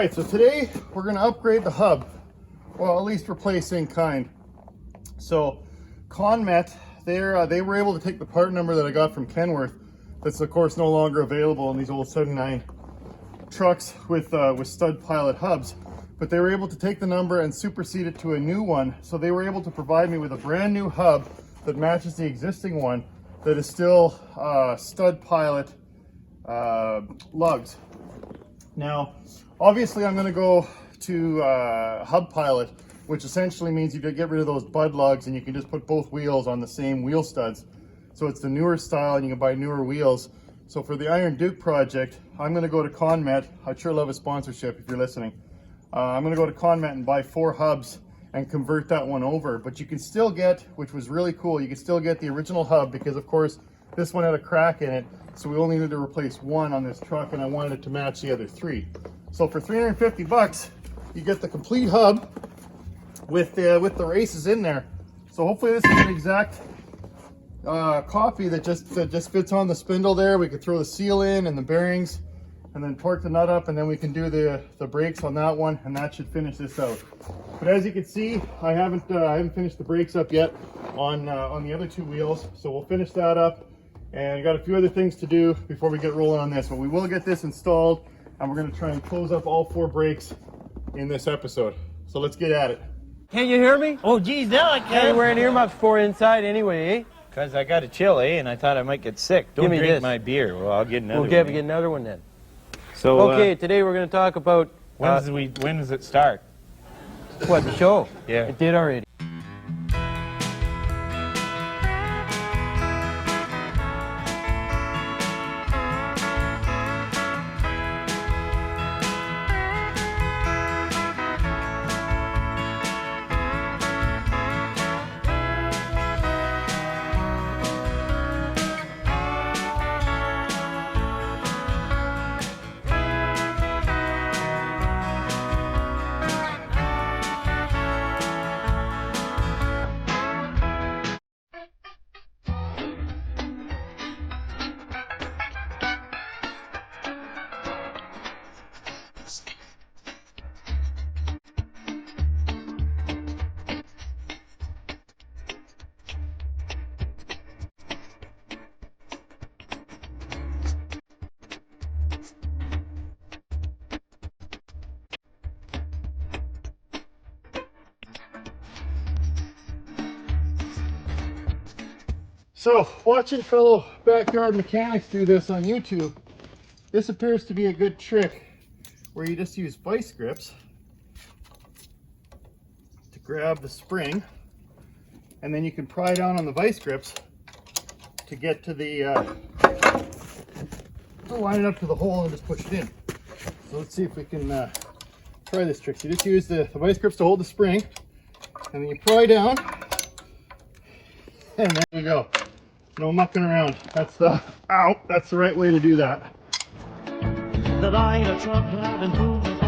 right, so today we're going to upgrade the hub, well, at least replace in kind. So ConMet, they were able to take the part number that I got from Kenworth, that's of course no longer available in these old 79 trucks with stud pilot hubs, but they were able to take the number and supersede it to a new one. So they were able to provide me with a brand new hub that matches the existing one that is still stud pilot lugs. Now, obviously I'm going to go to hub pilot, which essentially means you get rid of those bud lugs and you can just put both wheels on the same wheel studs. So it's the newer style and you can buy newer wheels. So for the IronDuke project, I'm going to go to ConMet. I'd sure love a sponsorship if you're listening. I'm going to go to ConMet and buy 4 hubs and convert that one over. But you can still get, which was really cool, you can still get the original hub because of course this one had a crack in it. So we only needed to replace one on this truck and I wanted it to match the other 3. So for 350 bucks, you get the complete hub with the races in there. So hopefully this is an exact copy that just fits on the spindle there. We could throw the seal in and the bearings and then torque the nut up, and then we can do the brakes on that one, and that should finish this out. But as you can see, I haven't finished the brakes up yet on the other 2 wheels. So we'll finish that up. And I got a few other things to do before we get rolling on this, but we will get this installed and we're going to try and close up all 4 brakes in this episode. So let's get at it. Can you hear me? Oh, geez, now I What are can. you wearing earmuffs for inside anyway, eh? Because I got a chill, eh? And I thought I might get sick. Don't Give me drink this. my beer. Well, I'll get another We'll one. get another one then. So, Okay, today we're going to talk about when does it start? what, the show? Yeah. It did already. So, watching fellow backyard mechanics do this on YouTube, this appears to be a good trick where you just use vice grips to grab the spring, and then you can pry down on the vice grips to get to the to line it up to the hole and just push it in. So let's see if we can try this trick. So you just use the vice grips to hold the spring, and then you pry down, and there you go. No mucking around. That's the right way to do that. The line of truck driving through the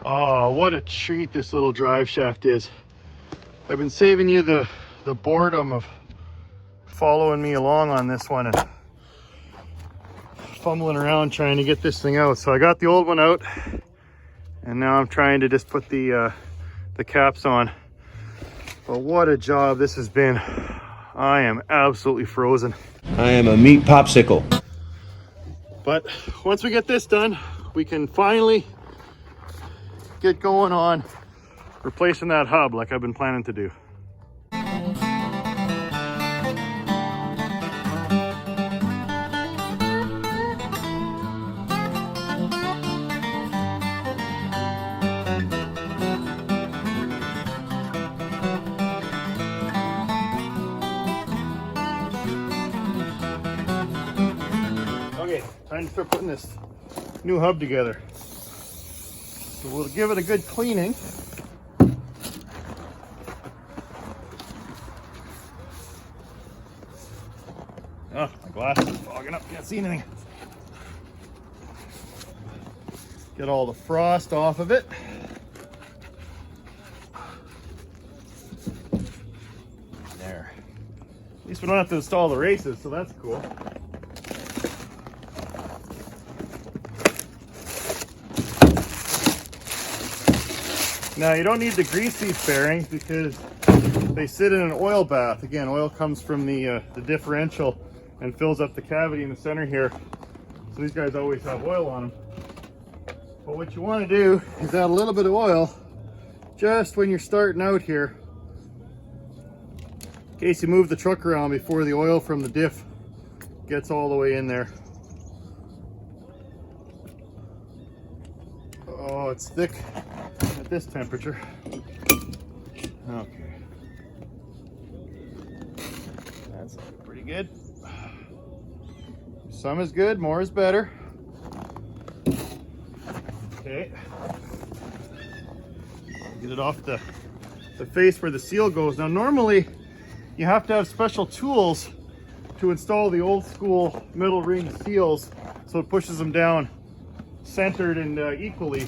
Oh, what a treat this little drive shaft is. I've been saving you the boredom of following me along on this one and fumbling around trying to get this thing out. So I got the old one out And now I'm trying to just put the caps on. But what a job this has been. I am absolutely frozen. I am a meat popsicle. But once we get this done, we can finally get going on replacing that hub like I've been planning to do. Okay, time to start putting this new hub together. So we'll give it a good cleaning. Oh, my glasses are fogging up, can't see anything. Get all the frost off of it. There. At least we don't have to install the races, so that's cool. Now you don't need to grease these bearings because they sit in an oil bath. Again, oil comes from the differential and fills up the cavity in the center here. So these guys always have oil on them. But what you want to do is add a little bit of oil just when you're starting out here, in case you move the truck around before the oil from the diff gets all the way in there. Oh, it's thick at this temperature. Okay. That's pretty good. Some is good, more is better. Okay. Get it off the face where the seal goes. Now normally you have to have special tools to install the old school metal ring seals so it pushes them down centered and equally.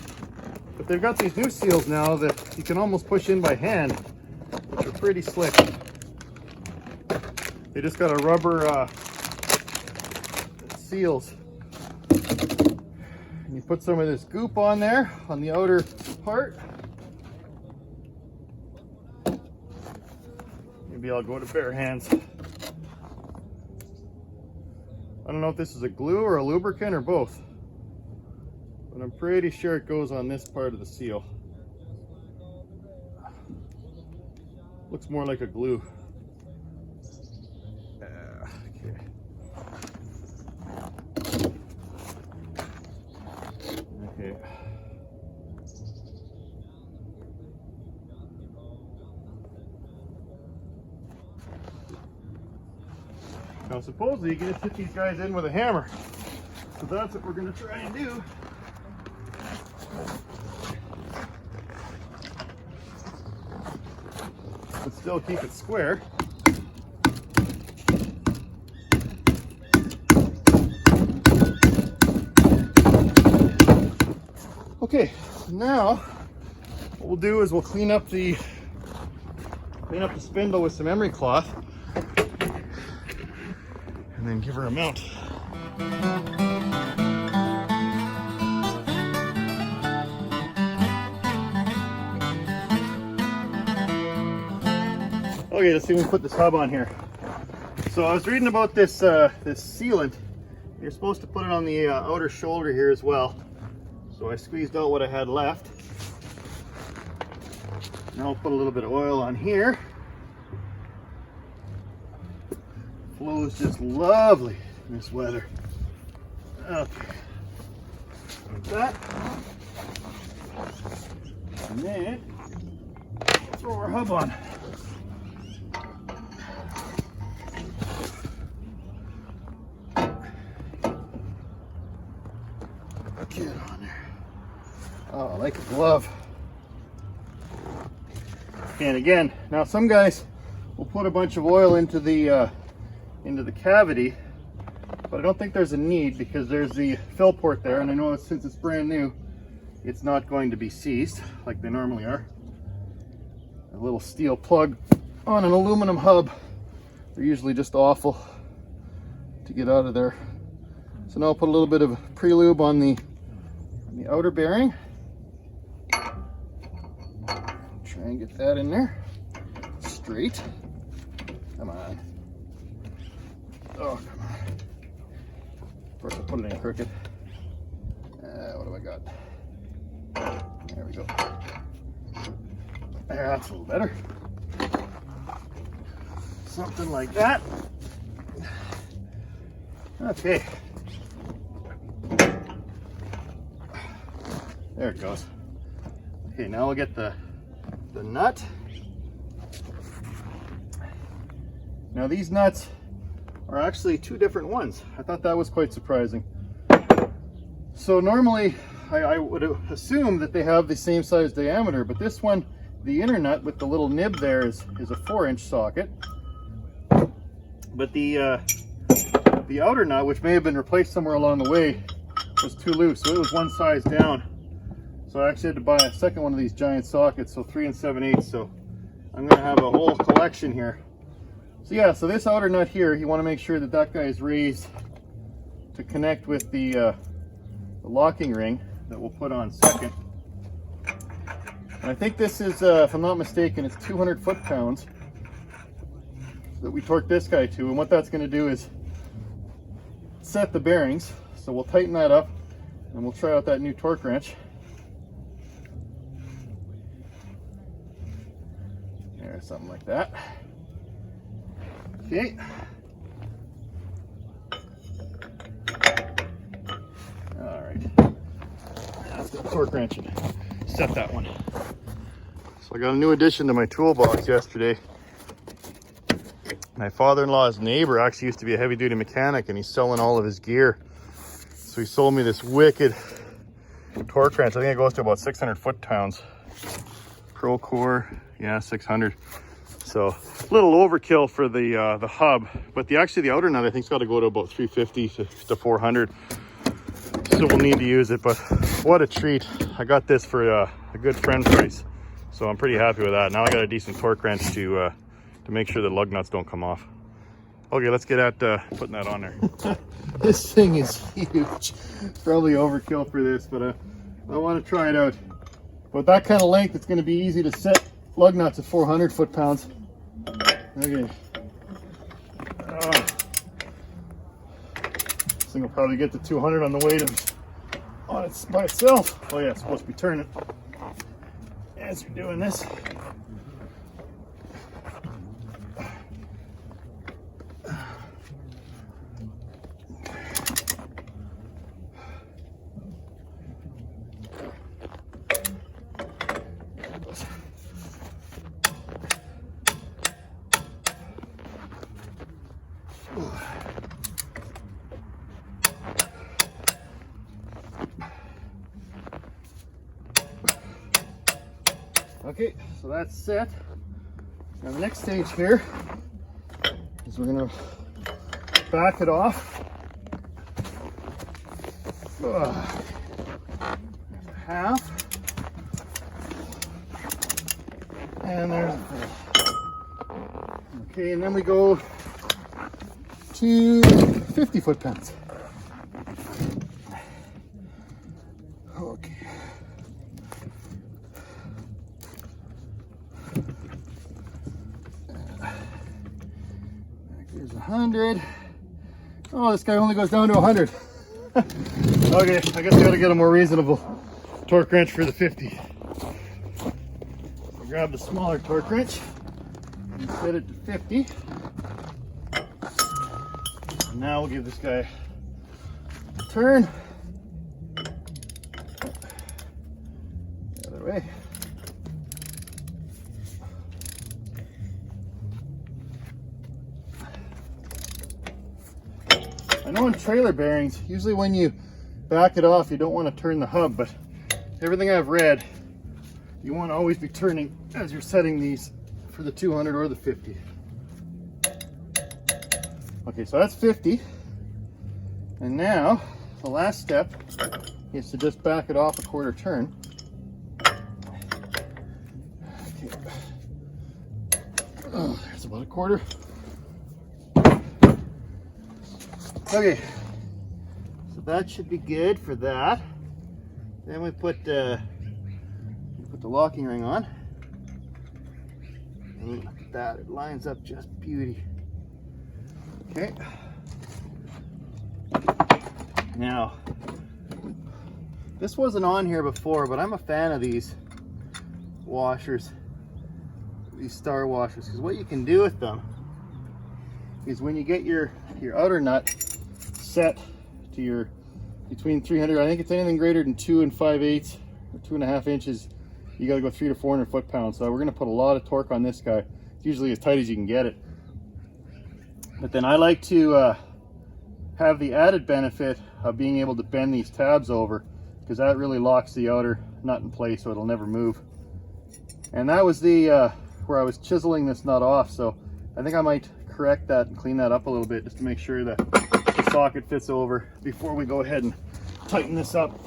But they've got these new seals now that you can almost push in by hand, which are pretty slick. They just got a rubber seals. And you put some of this goop on there, on the outer part. Maybe I'll go to bare hands. I don't know if this is a glue or a lubricant or both, but I'm pretty sure it goes on this part of the seal. Looks more like a glue. Okay. Okay. Now supposedly you can just hit these guys in with a hammer. So that's what we're going to try and do. But still keep it square. Okay, now what we'll do is we'll clean up the spindle with some emery cloth and then give her a mount. Okay, let's see if we can put this hub on here. So I was reading about this this sealant. You're supposed to put it on the outer shoulder here as well. So I squeezed out what I had left. Now I'll put a little bit of oil on here. Flows just lovely in this weather. Okay, like that. And then throw our hub on. Get on there. Oh, I like a glove. And again, now some guys will put a bunch of oil into the cavity, but I don't think there's a need because there's the fill port there, and I know since it's brand new, it's not going to be seized like they normally are. A little steel plug on an aluminum hub. They're usually just awful to get out of there. So now I'll put a little bit of pre-lube on the outer bearing. Try and get that in there straight. Come on. Oh, come on. Of course, I'll put it in crooked. What do I got? There we go. There, that's a little better. Something like that. Okay. There it goes. Okay, now we'll get the nut. Now these nuts are actually two different ones. I thought that was quite surprising. So normally I would assume that they have the same size diameter, but this one, the inner nut with the little nib there is a 4-inch socket. But the outer nut, which may have been replaced somewhere along the way, was too loose, so it was one size down. So I actually had to buy a second one of these giant sockets, so 3 7/8. So I'm going to have a whole collection here. So yeah, so this outer nut here, you want to make sure that that guy is raised to connect with the locking ring that we'll put on second. And I think this is, if I'm not mistaken, it's 200 foot-pounds that we torque this guy to. And what that's going to do is set the bearings. So we'll tighten that up and we'll try out that new torque wrench. There, something like that. Okay. All right. Let's get the torque wrench and set that one. So I got a new addition to my toolbox yesterday. My father-in-law's neighbor actually used to be a heavy-duty mechanic, and he's selling all of his gear. So he sold me this wicked torque wrench. I think it goes to about 600 foot-pounds. Pro Core, yeah, 600. So a little overkill for the hub, but the outer nut I think's got to go to about 350 to 400. So we'll need to use it, but what a treat. I got this for a good friend price. So I'm pretty happy with that. Now I got a decent torque wrench to make sure the lug nuts don't come off. Okay, let's get at putting that on there. This thing is huge. Probably overkill for this, but I want to try it out. With that kind of length, it's going to be easy to set lug nuts at 400 foot-pounds. Okay. This thing will probably get to 200 on the weight on it by itself. Oh yeah, it's supposed to be turning as you're doing this. Okay, so that's set. Now the next stage here is we're going to back it off. There's a half. And there's a full. Okay, and then we go to 50 foot-pounds. Okay. Here's 100. Oh, this guy only goes down to 100. Okay, I guess I gotta get a more reasonable torque wrench for the 50. So grab the smaller torque wrench and set it to 50. And now we'll give this guy a turn. The other way. I know in trailer bearings, usually when you back it off, you don't want to turn the hub, but everything I've read, you want to always be turning as you're setting these for the 200 or the 50. Okay, so that's 50. And now, the last step is to just back it off a quarter turn. Okay. Oh, there's about a quarter. Okay, so that should be good for that. Then we put the locking ring on. look at that, it lines up just beauty. Okay. Now, this wasn't on here before, but I'm a fan of these washers, these star washers, because what you can do with them is when you get your outer nut set to your between 300, I think it's anything greater than 2 5/8 or 2.5 inches, you got to go 300 to 400 foot-pounds. So we're going to put a lot of torque on this guy. It's usually as tight as you can get it. But then I like to have the added benefit of being able to bend these tabs over, because that really locks the outer nut in place so it'll never move. And that was the where I was chiseling this nut off, so I think I might correct that and clean that up a little bit just to make sure that the socket fits over before we go ahead and tighten this up.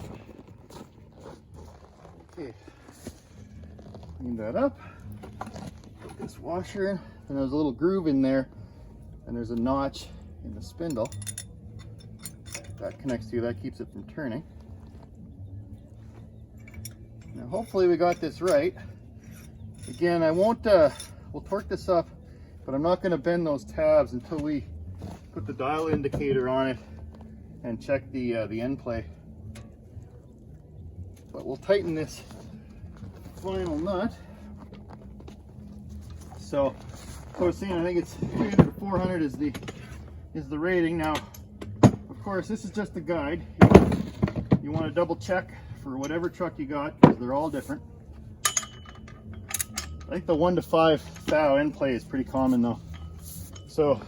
Okay, clean that up, put this washer in, and there's a little groove in there, and there's a notch in the spindle that connects to, that keeps it from turning. Now hopefully we got this right. Again, I won't, we'll torque this up, but I'm not going to bend those tabs until we put the dial indicator on it and check the end play. But we'll tighten this final nut. So I was saying, I think it's 300 to 400 is the rating. Now, of course, this is just a guide. You want to double check for whatever truck you got, because they're all different. I think the 1 to 5 thou end play is pretty common though. So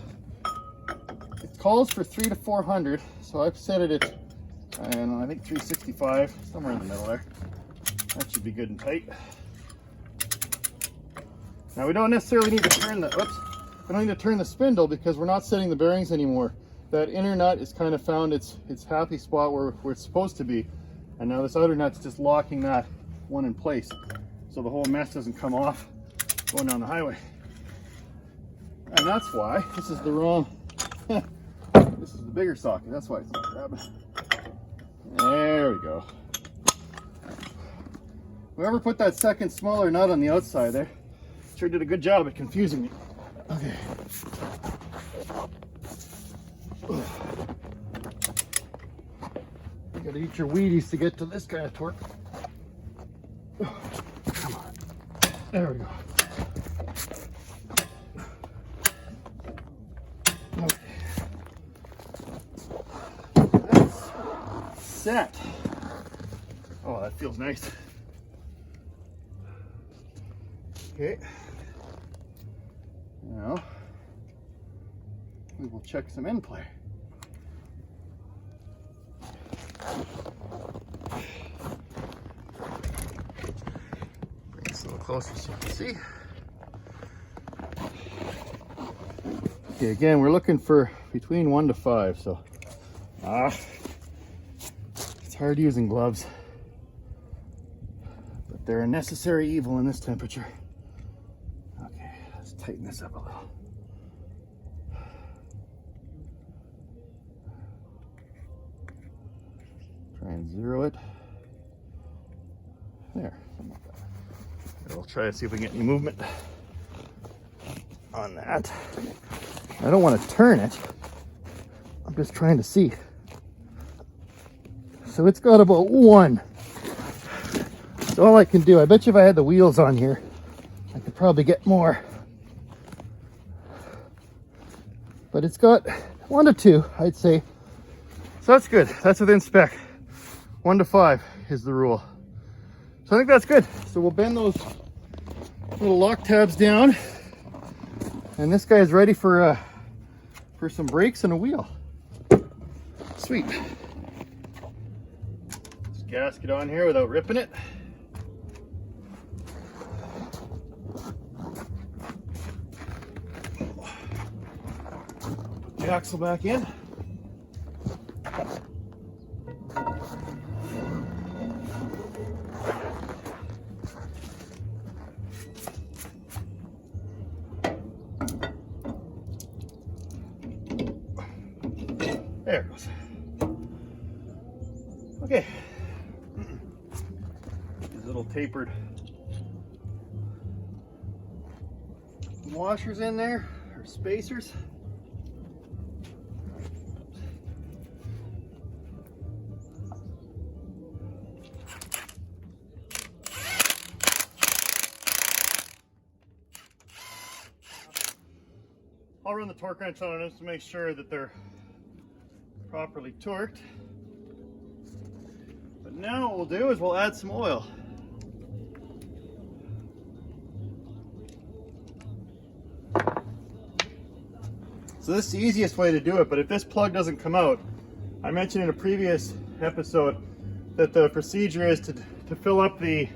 it calls for 300 to 400, so I've set it at, I don't know, I think 365, somewhere in the middle there. That should be good and tight. Now we don't necessarily need to turn the, we don't need to turn the spindle because we're not setting the bearings anymore. That inner nut is kind of found its happy spot where it's supposed to be. And now this outer nut's just locking that one in place, so the whole mess doesn't come off going down the highway. And that's why this is the wrong, this is the bigger socket, that's why it's not grabbing. There we go. Whoever put that second smaller nut on the outside there sure did a good job at confusing me. Okay. You gotta eat your Wheaties to get to this kind of torque. Come on. There we go. Okay. That's set. Oh, that feels nice. Okay. Now, we will check some end play. Bring this a little closer so you can see. Okay, again, we're looking for between 1 to 5, so it's hard using gloves, but they're a necessary evil in this temperature. Okay, let's tighten this up a little. Try and zero it. There, something like that. Here, we'll try to see if we can get any movement on that. I don't want to turn it. I'm just trying to see. So it's got about 1. That's all I can do. I bet you if I had the wheels on here, I could probably get more. But it's got 1 to 2, I'd say. So that's good. That's within spec. 1 to 5 is the rule. So I think that's good. So we'll bend those little lock tabs down, and this guy is ready for some brakes and a wheel. Sweet. Just gasket on here without ripping it. Put the axle back in. There it goes. Okay. These little tapered some washers in there, or spacers. I'll run the torque wrench on it just to make sure that they're properly torqued. But now what we'll do is we'll add some oil. So this is the easiest way to do it, but if this plug doesn't come out, I mentioned in a previous episode that the procedure is to fill up the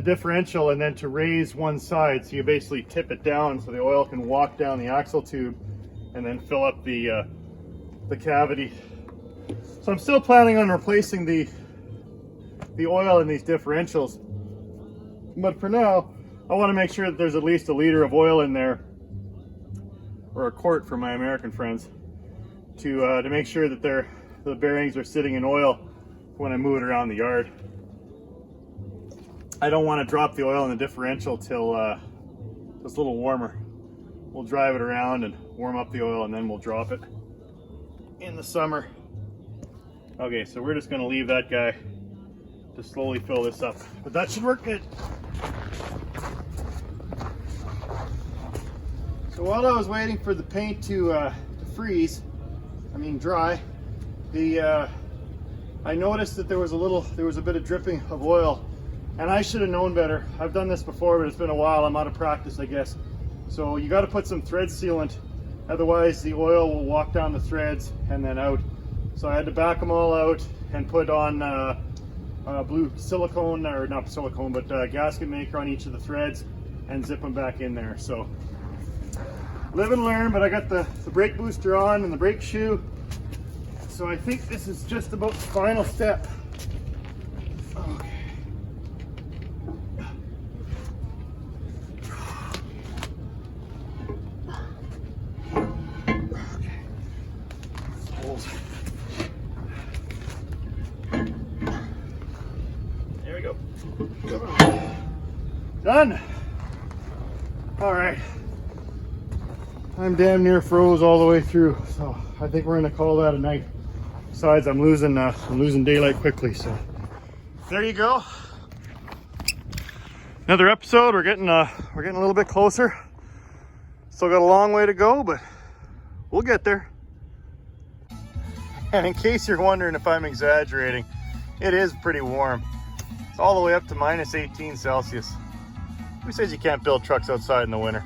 differential and then to raise one side, so you basically tip it down so the oil can walk down the axle tube and then fill up the cavity. So I'm still planning on replacing the oil in these differentials, but for now I want to make sure that there's at least a liter of oil in there, or a quart for my American friends, to make sure that the bearings are sitting in oil when I move it around the yard. I don't want to drop the oil in the differential till it's a little warmer. We'll drive it around and warm up the oil, and then we'll drop it in the summer. Okay, so we're just going to leave that guy to slowly fill this up, but that should work good. So while I was waiting for the paint to dry, I noticed that there was a bit of dripping of oil. And I should have known better. I've done this before, but it's been a while. I'm out of practice, I guess. So you got to put some thread sealant, otherwise the oil will walk down the threads and then out. So I had to back them all out and put on blue silicone, or not silicone, but gasket maker on each of the threads and zip them back in there. So live and learn, but I got the brake booster on and the brake shoe. So I think this is just about the final step. Okay. There we go. Done. All right. I'm damn near froze all the way through, so I think we're gonna call that a night. Besides, I'm losing daylight quickly, so there you go. Another episode. We're getting a little bit closer. Still got a long way to go, but we'll get there. And in case you're wondering if I'm exaggerating, it is pretty warm. It's all the way up to -18 Celsius. Who says you can't build trucks outside in the winter?